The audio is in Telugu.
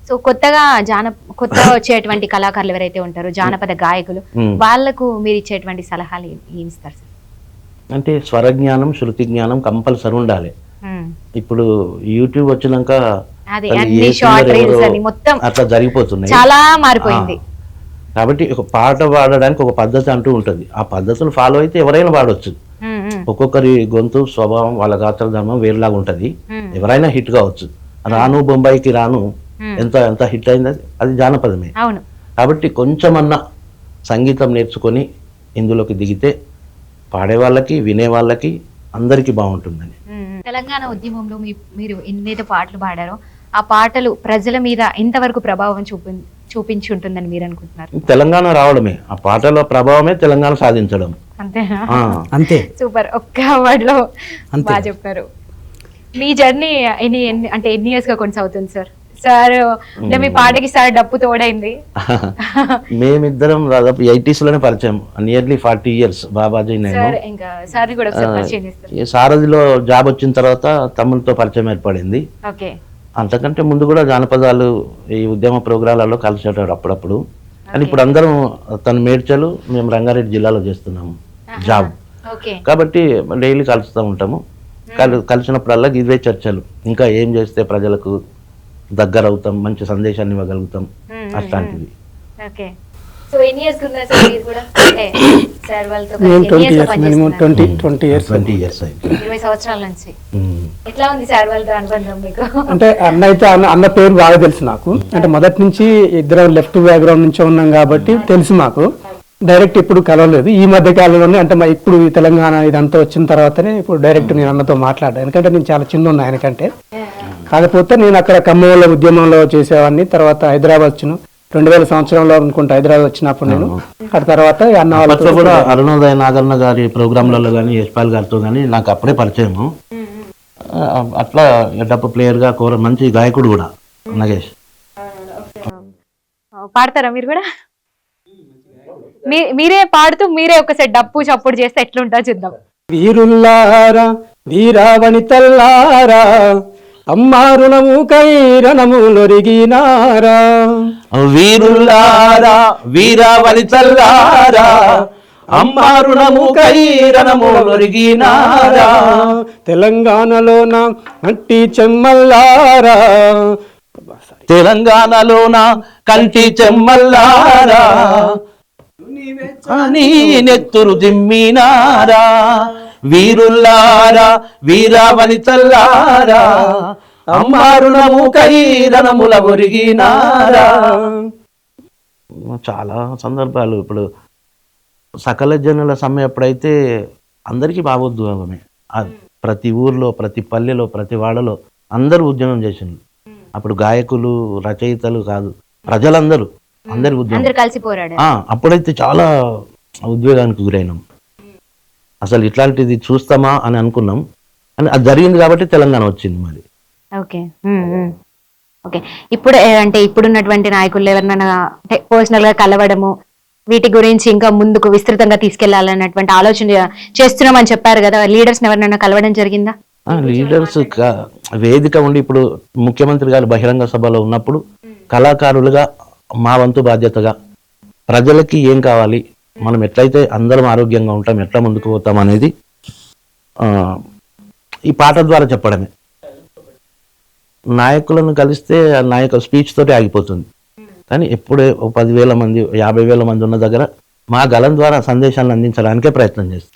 సో కొత్తగా వచ్చేటువంటి కళాకారులు ఎవరైతే ఉంటారో జానపద గాయకులు వాళ్ళకు మీరు ఇచ్చేటువంటి సలహాలు ఏమి ఇస్తారు సార్? అంటే స్వరజ్ఞానం, శృతి జ్ఞానం కంపల్సరీ ఉండాలి. ఇప్పుడు యూట్యూబ్ వచ్చినాక అట్లా జరిగిపోతున్నాయి, చాలా మారిపోయింది. కాబట్టి ఒక పాట పాడడానికి ఒక పద్ధతి అంటూ ఉంటుంది. ఆ పద్ధతిని ఫాలో అయితే ఎవరైనా పాడవచ్చు. ఒక్కొక్కరి గొంతు, స్వభావం, వాళ్ళ గాత్రధర్మం వేరులాగా ఉంటది. ఎవరైనా హిట్ కావచ్చు. రాను బొంబాయికి రాను ఎంత హిట్ అయింది, అది జానపదమే. కాబట్టి కొంచెమన్నా సంగీతం నేర్చుకొని ఇందులోకి దిగితే పాడే వాళ్ళకి, వినే వాళ్ళకి అందరికీ బాగుంటుందని. తెలంగాణ ఉద్యమంలో మీరు ఎన్నైతే పాటలు పాడారో ఆ పాటలు ప్రజల మీద ఎంతవరకు ప్రభావం చూపించి ఉంటుందని మీరు అనుకుంటున్నారు? తెలంగాణ రావడమే, ఆ పాటల ప్రభావమే తెలంగాణ సాధించడం. అంతేనా? అంతే. సూపర్. ఒక్క వర్డ్ లో బాగా చెప్పారు. మీ జర్నీ ఎన్ని ఇయర్స్ గా కొనసాగుతుంది సార్? సార్ మీ పాటకి సార్ డప్పు తోడైంది. మేమిద్దరం దాదాపు 80s లోనే పరిచయం, నియర్లీ 40 years. బాబాజీ సారథిలో జాబ్ వచ్చిన తర్వాత తమ్ములతో పరిచయం ఏర్పడింది. అంతకంటే ముందు కూడా జానపదాలు ఈ ఉద్యమ ప్రోగ్రాలలో కలిసేటాడు అప్పుడప్పుడు. కానీ ఇప్పుడు అందరం తను మేడ్చలు, మేము రంగారెడ్డి జిల్లాలో చేస్తున్నాము జాబ్. కాబట్టి డైలీ కలుస్తూ ఉంటాము. కలిసినప్పుడల్లా ఇవే చర్చలు, ఇంకా ఏం చేస్తే ప్రజలకు దగ్గర అవుతాం, మంచి సందేశాన్ని ఇవ్వగలుగుతాం, అట్లాంటివి. అంటే అన్న పేరు బాగా తెలుసు నాకు. అంటే మొదటి నుంచి ఇద్దరు లెఫ్ట్ బ్యాక్గ్రౌండ్ నుంచి ఉన్నాం కాబట్టి తెలుసు మాకు. డైరెక్ట్ ఇప్పుడు కలవలేదు. ఈ మధ్య కాలంలోనే అంటే ఇప్పుడు ఈ తెలంగాణ ఇదంతా వచ్చిన తర్వాతనే ఇప్పుడు డైరెక్ట్ నేను అన్నతో మాట్లాడాను. ఎందుకంటే నేను చాలా చిన్న ఉన్నా ఆయనకంటే. కాకపోతే నేను అక్కడ ఖమ్మంలో ఉద్యమంలో చేసేవాడిని. తర్వాత హైదరాబాద్ వచ్చాను 2000 సంవత్సరంలో అనుకుంటా. హైదరాబాద్ వచ్చినప్పుడు నేను అక్కడ తర్వాత అన్న వాళ్ళతో కూడా అరుణోదయ నాగన్న గారి ప్రోగ్రాంలలో కానీ, యశ్పాల్ గారితో కానీ నాకు అప్పుడే పరిచయము. అట్లా డప్పు ప్లేయర్ గా మంచి గాయకుడు కూడా నగేష్. పాడతారా మీరు కూడా? మీరే పాడుతూ మీరే ఒకసారి డప్పు చప్పుడు చేస్తే ఎట్లుంటా చూద్దాం. వీరుల్లారా వీరావనితల్లారా అమ్మా రుణము కైరణములొరిగినారా, వీరుల్లారా వీరావనితల్లారా అమ్మా రుణము కైరణములొరిగినారా, తెలంగాణలోన కంటి చెమ్మల్లారా, తెలంగాణలోన కంటి చెమ్మల్లారా అని నెత్తురు దిమ్మినారా, వీరుల్లారా వీరావనితల్లారా అమ్మా రుణము కైరణముల ఒరిగినారా. చాలా సందర్భాలు. ఇప్పుడు సకల జనుల సమ్మె ఎప్పుడైతే అందరికీ భావోద్వేగమే. ప్రతి ఊర్లో, ప్రతి పల్లెలో, ప్రతి వాడలో అందరూ ఉద్యమం చేసిండ్రు. అప్పుడు గాయకులు, రచయితలు కాదు, ప్రజలందరూ అందరి ఉద్యమం కలిసి పోరాడారు. అప్పుడైతే చాలా ఉద్వేగానికి గురైనాం. అసలు ఇట్లాంటిది చూస్తామా అని అనుకున్నాం. అని అది జరిగింది కాబట్టి తెలంగాణ వచ్చింది. మరి ఓకే ఇప్పుడు ఇప్పుడున్నటువంటి నాయకులు ఎవరినైనా పర్సనల్ గా కలవడము, వీటి గురించి ఇంకా ముందుకు విస్తృతంగా తీసుకెళ్లాలన్నటువంటి ఆలోచన చేస్తున్నామని చెప్పారు కదా. లీడర్స్ ఎవరినైనా కలవడం జరిగిందా? లీడర్స్ వేదిక ఉండి ఇప్పుడు ముఖ్యమంత్రి గారు బహిరంగ సభలో ఉన్నప్పుడు కళాకారులుగా మా వంతు బాధ్యతగా ప్రజలకి ఏం కావాలి, మనం ఎట్లయితే అందరం ఆరోగ్యంగా ఉంటాం, ఎట్లా ముందుకు పోతాం అనేది ఈ పాట ద్వారా చెప్పడమే. నాయకులను కలిస్తే నాయకుల స్పీచ్ తోటి ఆగిపోతుంది. కానీ ఎప్పుడే 10,000 మంది 50,000 మంది ఉన్న దగ్గర మా గలం ద్వారా సందేశాలను అందించడానికే ప్రయత్నం చేస్తాం.